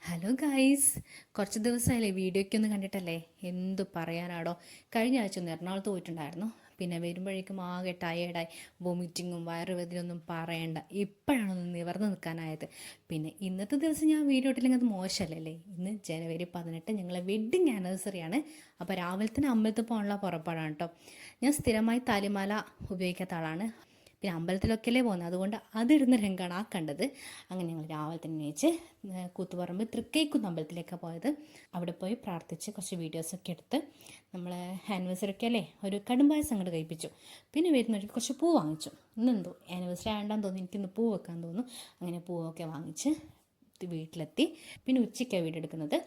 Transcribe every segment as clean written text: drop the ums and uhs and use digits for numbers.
Hello guys, കുറച്ച് ദിവസമായില്ലേ വീഡിയോയ്ക്കൊന്നും കണ്ടിട്ടല്ലേ? എന്തു പറയാനാടോ. കഴിഞ്ഞ ആഴ്ച ഒന്ന് എറണാകുളത്ത് പോയിട്ടുണ്ടായിരുന്നു. പിന്നെ വരുമ്പോഴേക്കും ആകെ ടയേർഡായി, വൊമിറ്റിങ്ങും വയറുവേദനയൊന്നും പറയണ്ട. ഇപ്പോഴാണൊന്ന് നിവർന്ന് നിൽക്കാനായത്. പിന്നെ ഇന്നത്തെ ദിവസം ഞാൻ വീഡിയോ ഇട്ടില്ലെങ്കിൽ അത് മോശമല്ലല്ലേ? ഇന്ന് ജനുവരി 18 ഞങ്ങളെ വെഡ്ഡിങ് ആനിവേഴ്സറിയാണ്. അപ്പോൾ രാവിലെ തന്നെ അമ്പലത്തിൽ പോകാനുള്ള പുറപ്പാടാണ് കേട്ടോ. ഞാൻ സ്ഥിരമായി താലിമാല ഉപയോഗിക്കാത്ത ആളാണ്. പിന്നെ അമ്പലത്തിലൊക്കെയല്ലേ പോകുന്നത്, അതുകൊണ്ട് അതിടുന്ന രംഗമാണ് ആ കണ്ടത്. അങ്ങനെ ഞങ്ങൾ രാവിലെ തന്നെ എണീച്ച് കൂത്തുപറമ്പ് തൃക്കൈക്കുന്ന് അമ്പലത്തിലേക്കാണ് പോയത്. അവിടെ പോയി പ്രാർത്ഥിച്ച് കുറച്ച് വീഡിയോസൊക്കെ എടുത്ത് നമ്മൾ ആനിവേഴ്സറിക്ക് അല്ലേ ഒരു കടുംപായസം അങ്ങോട്ട് കഴിപ്പിച്ചു. പിന്നെ വരുന്നവർക്ക് കുറച്ച് പൂ വാങ്ങിച്ചു. ഇന്നെന്തോ ആനിവേഴ്സറി ആണ്ടാന്ന് തോന്നുന്നു, എനിക്കിന്ന് പൂ വെക്കാൻ തോന്നുന്നു. അങ്ങനെ പൂവൊക്കെ വാങ്ങിച്ച് വീട്ടിലെത്തി. പിന്നെ ഉച്ചയ്ക്കാണ് വീടെടുക്കുന്നത്.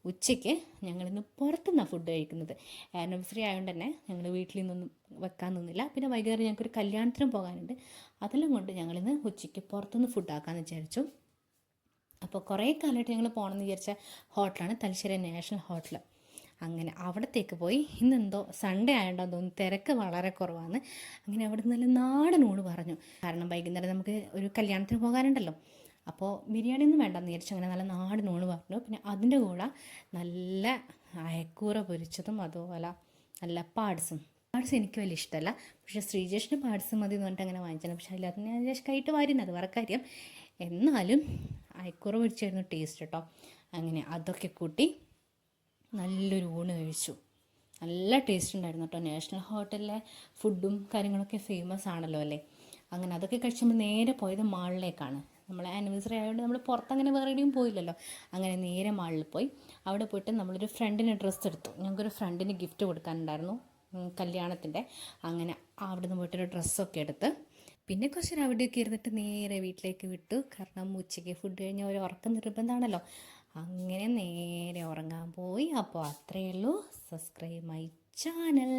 ഉച്ചയ്ക്ക് ഞങ്ങളിന്ന് പുറത്തുനിന്നാണ് ഫുഡ് കഴിക്കുന്നത്. ആനിവേഴ്സറി ആയതുകൊണ്ട് തന്നെ ഞങ്ങൾ വീട്ടിൽ നിന്നൊന്നും വെക്കാൻ നിന്നില്ല. പിന്നെ വൈകുന്നേരം ഞങ്ങൾക്കൊരു കല്യാണത്തിനും പോകാനുണ്ട്. അതെല്ലാം കൊണ്ട് ഞങ്ങളിന്ന് ഉച്ചയ്ക്ക് പുറത്തുനിന്ന് ഫുഡ് ആക്കാമെന്ന് വിചാരിച്ചു. അപ്പോൾ കുറേ കാലമായിട്ട് ഞങ്ങൾ പോകണമെന്ന് വിചാരിച്ച ഹോട്ടലാണ് തലശ്ശേരി നാഷണൽ ഹോട്ടൽ. അങ്ങനെ അവിടത്തേക്ക് പോയി. ഇന്നെന്തോ സൺഡേ ആയതുകൊണ്ടാന്ന് തോന്നുന്നു തിരക്ക് വളരെ കുറവാണ്. അങ്ങനെ അവിടെ നിന്ന് നല്ല നാടൻ ഊണ് പറഞ്ഞു. കാരണം വൈകുന്നേരം നമുക്ക് ഒരു കല്യാണത്തിന് പോകാനുണ്ടല്ലോ. അപ്പോൾ ബിരിയാണി ഒന്നും വേണ്ടെന്ന് വിചാരിച്ചു. അങ്ങനെ നല്ല നാടൻ ഊണ് പറഞ്ഞു. പിന്നെ അതിൻ്റെ കൂടെ നല്ല അയക്കൂറ പൊരിച്ചതും അതുപോലെ നല്ല പാഡ്സ് എനിക്ക് വലിയ ഇഷ്ടമല്ല. പക്ഷേ ശ്രീജേഷിന് പാഡ്സ് മതി എന്ന് പറഞ്ഞിട്ട് അങ്ങനെ വാങ്ങിച്ചാണ്. പക്ഷേ അതിനകത്ത് ഞാൻ ജസ്റ്റ് കൈയിട്ട് വാരുന്നത് അത് വേറെ കാര്യം. എന്നാലും അയക്കൂറ പൊരിച്ചായിരുന്നു ടേസ്റ്റ് കേട്ടോ. അങ്ങനെ അതൊക്കെ കൂട്ടി നല്ലൊരു ഊണ് കഴിച്ചു. നല്ല ടേസ്റ്റ് ഉണ്ടായിരുന്നു കേട്ടോ. നാഷണൽ ഹോട്ടലിലെ ഫുഡും കാര്യങ്ങളൊക്കെ ഫേമസ് ആണല്ലോ അല്ലേ. അങ്ങനെ അതൊക്കെ കഴിച്ചുമ്പോൾ നേരെ പോയത് മാളിലേക്കാണ്. നമ്മളെ ആനിവേഴ്സറി ആയതുകൊണ്ട് നമ്മൾ പുറത്തങ്ങനെ വേറെ എവിടെയും പോയില്ലല്ലോ. അങ്ങനെ നേരെ മാളിൽ പോയി. അവിടെ പോയിട്ട് നമ്മളൊരു ഫ്രണ്ടിന് ഡ്രസ്സ് എടുത്തു. ഞങ്ങൾക്കൊരു ഫ്രണ്ടിന് ഗിഫ്റ്റ് കൊടുക്കാനുണ്ടായിരുന്നു കല്യാണത്തിൻ്റെ. അങ്ങനെ അവിടെ നിന്ന് പോയിട്ടൊരു ഡ്രസ്സൊക്കെ എടുത്ത് പിന്നെ കുറച്ച് നേരം അവിടെയൊക്കെ ഇരുന്നിട്ട് നേരെ വീട്ടിലേക്ക് വിട്ടു. കാരണം ഉച്ചയ്ക്ക് ഫുഡ് കഴിഞ്ഞാൽ ഒരു ഉറക്കം നിർബന്ധമാണല്ലോ. അങ്ങനെ നേരെ ഉറങ്ങാൻ പോയി. അപ്പോൾ അത്രയേ ഉള്ളൂ. Subscribe my channel.